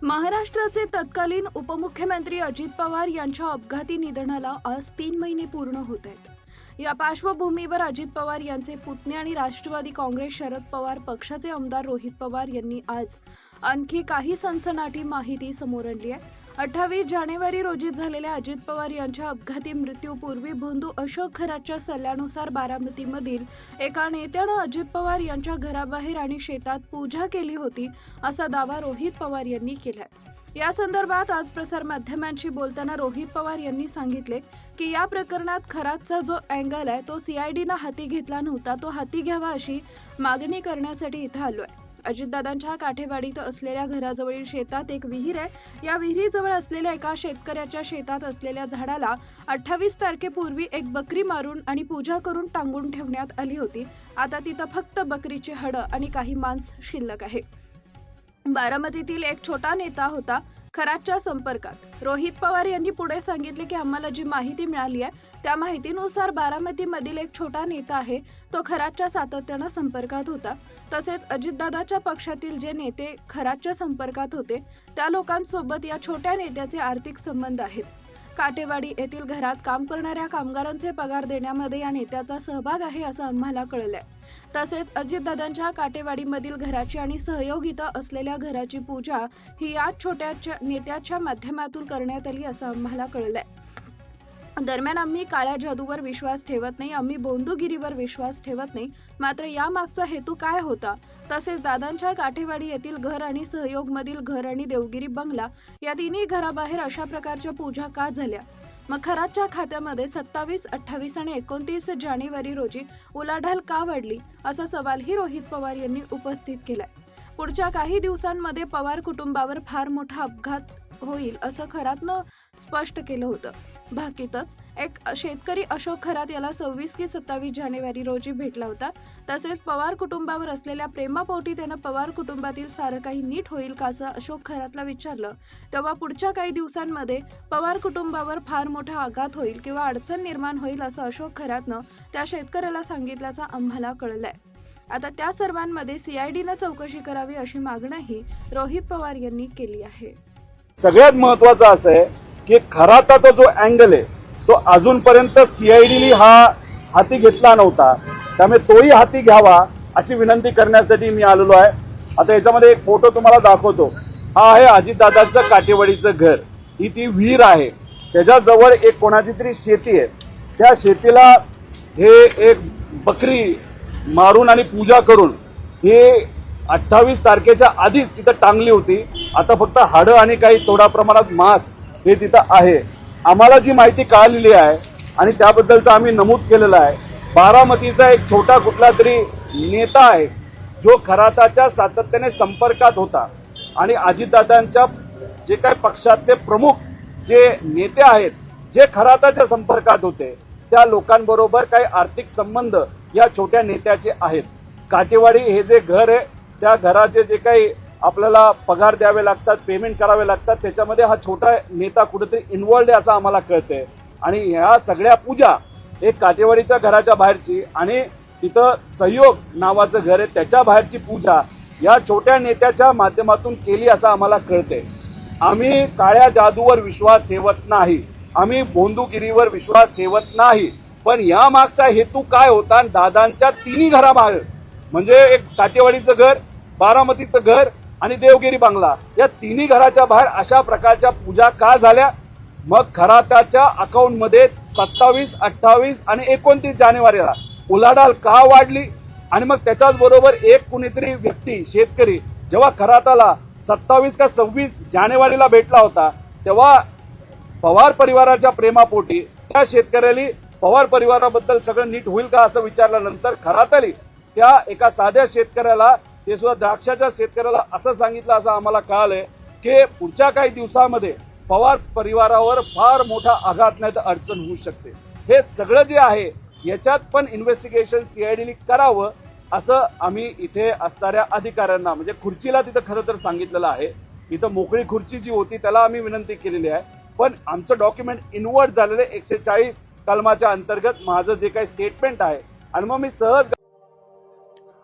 महाराष्ट्राचे तत्कालीन उपमुख्यमंत्री अजित पवार यांच्या अपघाती निधनाला आज 3 महिने पूर्ण होत आहेत। या पार्श्वभूमीवर अजित पवार यांचे पुतणे आणि राष्ट्रवादी काँग्रेस शरद पवार पक्षाचे आमदार रोहित पवार यांनी आज आणखी काही सनसनाटी माहिती समोर आणली आहे। 28 जानेवारी रोजी झालेल्या अजित पवार यांच्या अपघाती मृत्यूपूर्वी बंधू अशोक खरातच्या सल्ल्यानुसार बारामतीमधील एका नेत्यानं अजित पवार यांच्या घराबाहेर आणि शेतात पूजा केली होती असा दावा रोहित पवार यांनी केलाय। या संदर्भात आज प्रसारमाध्यमांशी बोलताना रोहित पवार यांनी सांगितले की या प्रकरणात खरातचा जो अँगल आहे तो सीआयडीनं हाती घेतला नव्हता, तो हाती घ्यावा अशी मागणी करण्यासाठी इथं आलोय। अजितदादांच्या काठेवाडीत असलेल्या घराजवळील शेतात एक विहीर आहे। या विहिरीजवळ असलेल्या एका शेतकऱ्याच्या शेतात असलेल्या झाडाला 28 तारखेपूर्वी एक बकरी मारून आणि पूजा करून टांगून ठेवण्यात आली होती। आता तिथं फक्त बकरीचे हाडं आणि काही मांस शिल्लक आहे। बारामतीतील एक छोटा नेता होता खरातच्या संपर्कात। रोहित पवार यांनी पुढे सांगितले की आम्हाला जी माहिती मिळाली आहे त्या माहितीनुसार बारामतीमधील एक छोटा नेता आहे तो खरातच्या सातत्यानं संपर्कात होता। तसेच अजितदादाच्या पक्षातील जे नेते खरातच्या संपर्कात होते त्या लोकांसोबत या छोट्या नेत्याचे आर्थिक संबंध आहेत। काटेवाडी येथील घरात काम करणाऱ्या कामगारांचे पगार देण्यामध्ये या नेत्याचा सहभाग आहे असं आम्हाला कळलंय। तसेच अजितदादांच्या काटेवाडीमधील घराची आणि सहयोगिता असलेल्या घराची पूजा ही या छोट्या नेत्याच्या माध्यमातून करण्यात आली असं आम्हाला कळलंय। दरम्यान आम्ही काळ्या जादूवर विश्वास ठेवत नाही, आम्ही बोंदूगिरीवर विश्वास ठेवत नाही। मात्र या मागचा हेतू काय होता, तसेच दादांच्या काठेवाडी येथील घर आणि सहयोगमधील घर आणि देवगिरी बंगला या तिन्ही घराबाहेर अशा प्रकारच्या पूजा का झाल्या? मग खरातच्या खात्यामध्ये 27, 28 आणि 29 जानेवारी रोजी उलाढाल का वाढली असा सवालही रोहित पवार यांनी उपस्थित केलाय। पुढच्या काही दिवसांमध्ये पवार कुटुंबावर फार मोठा अपघात होईल असं खरातनं स्पष्ट केलं होतं। भाकीतच एक शेतकरी अशोक खरात याला 26 की 27 जानेवारी रोजी भेटला होता। तसेच पवार कुटुंबावर असलेल्या प्रेमापोटी त्यानं पवार कुटुंबातील सारं काही नीट होईल का असं अशोक खरातला विचारलं, तेव्हा पुढच्या काही दिवसांमध्ये पवार कुटुंबावर फार मोठा आघात होईल किंवा अडचण निर्माण होईल असं अशोक खरातनं त्या शेतकऱ्याला सांगितल्याचं आम्हाला कळलंय। आता त्या सर्वांमध्ये सीआयडीनं चौकशी करावी अशी मागणीही रोहित पवार यांनी केली आहे। सगळ्यात महत्त्वाचं असं आहे की खराताचा जो अँगल आहे तो अजूनपर्यंत सीआयडीने हाती घेतला नव्हता, त्यामुळे तोही हाती घ्यावा अशी विनंती करण्यासाठी मी आलेलो आहे। आता याच्यामध्ये एक फोटो तुम्हाला दाखवतो। हा आहे अजितदादांचं काठेवाडीचं घर, ही ती विहीर आहे, त्याच्याजवळ एक कोणाची तरी शेती आहे। त्या शेतीला हे एक बकरी मारून आणि पूजा करून हे 28 तारखेच्या आधीच तिथं टांगली होती। आता फक्त हाडं आणि काही थोड्या प्रमाणात मांस हे तिथं आहे। आम्हाला जी माहिती कळालेली आहे आणि त्याबद्दलचं आम्ही नमूद केलेलं आहे, बारामतीचा एक छोटा कुठला तरी नेता आहे जो खराताच्या सातत्याने संपर्कात होता आणि अजितदादांच्या जे काही पक्षातले प्रमुख जे नेते आहेत जे खराताच्या संपर्कात होते त्या लोकांबरोबर काही आर्थिक संबंध या छोट्या नेत्याचे आहेत। काटेवाडी हे जे घर आहे त्या घराचे जे काही आपल्याला पगार द्यावे लागतात, पेमेंट करावे लागतात, त्याच्यामध्ये हा छोटा नेता कुठेतरी इन्व्हॉल्ड आहे असं आम्हाला कळतंय। आणि ह्या सगळ्या पूजा एक काटेवाडीच्या घराच्या बाहेरची आणि तिथं सहयोग नावाचं घर आहे त्याच्या बाहेरची पूजा या छोट्या नेत्याच्या माध्यमातून केली असं आम्हाला कळतंय। आम्ही काळ्या जादूवर विश्वास ठेवत नाही, आम्ही बोंदूगिरीवर विश्वास ठेवत नाही, पण या मागचा हेतू काय होता? दादांच्या तिन्ही घराबाहेर म्हणजे एक काटेवाडीचं घर, बारामतीचं घर आणि देवगिरी बंगला या तिन्ही घराच्या बाहेर अशा प्रकारच्या पूजा का झाल्या? मग खराताच्या अकाउंटमध्ये 27, 28 आणि 29 जानेवारीला उलाढाल का वाढली? आणि मग त्याच्याच बरोबर एक कुणीतरी व्यक्ती शेतकरी जेव्हा खराताला 27 का 26 जानेवारीला भेटला होता तेव्हा पवार परिवाराच्या प्रेमापोटी त्या शेतकऱ्याला पवार परिवाराबद्दल सगळं नीट होईल का असं विचारल्यानंतर खराताली त्या एका साध्या शेतकऱ्याला, ते सुद्धा द्राक्षाच्या शेतकऱ्याला असं सांगितलं असं आम्हाला कळालंय की पुढच्या काही दिवसामध्ये पवार परिवारावर फार मोठा आघात नाही तर अडचण होऊ शकते। हे सगळं जे आहे याच्यात पण इन्व्हेस्टिगेशन सीआयडीने करावं असं आम्ही इथे असणाऱ्या अधिकाऱ्यांना म्हणजे खुर्चीला तिथं खरं तर सांगितलेलं आहे। इथं मोकळी खुर्ची जी होती त्याला आम्ही विनंती केलेली आहे, पण आमचं डॉक्युमेंट इन्व्हर्ट झालेले 140 कलमाच्या अंतर्गत माझं जे काही स्टेटमेंट आहे आणि मग मी सहज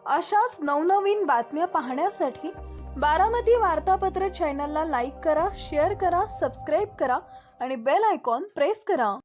अशाच नवनवीन बातम्या पाहण्यासाठी बारामती वार्तापत्र चॅनलला लाईक करा, शेअर करा, सबस्क्राईब करा आणि बेल आयकॉन प्रेस करा.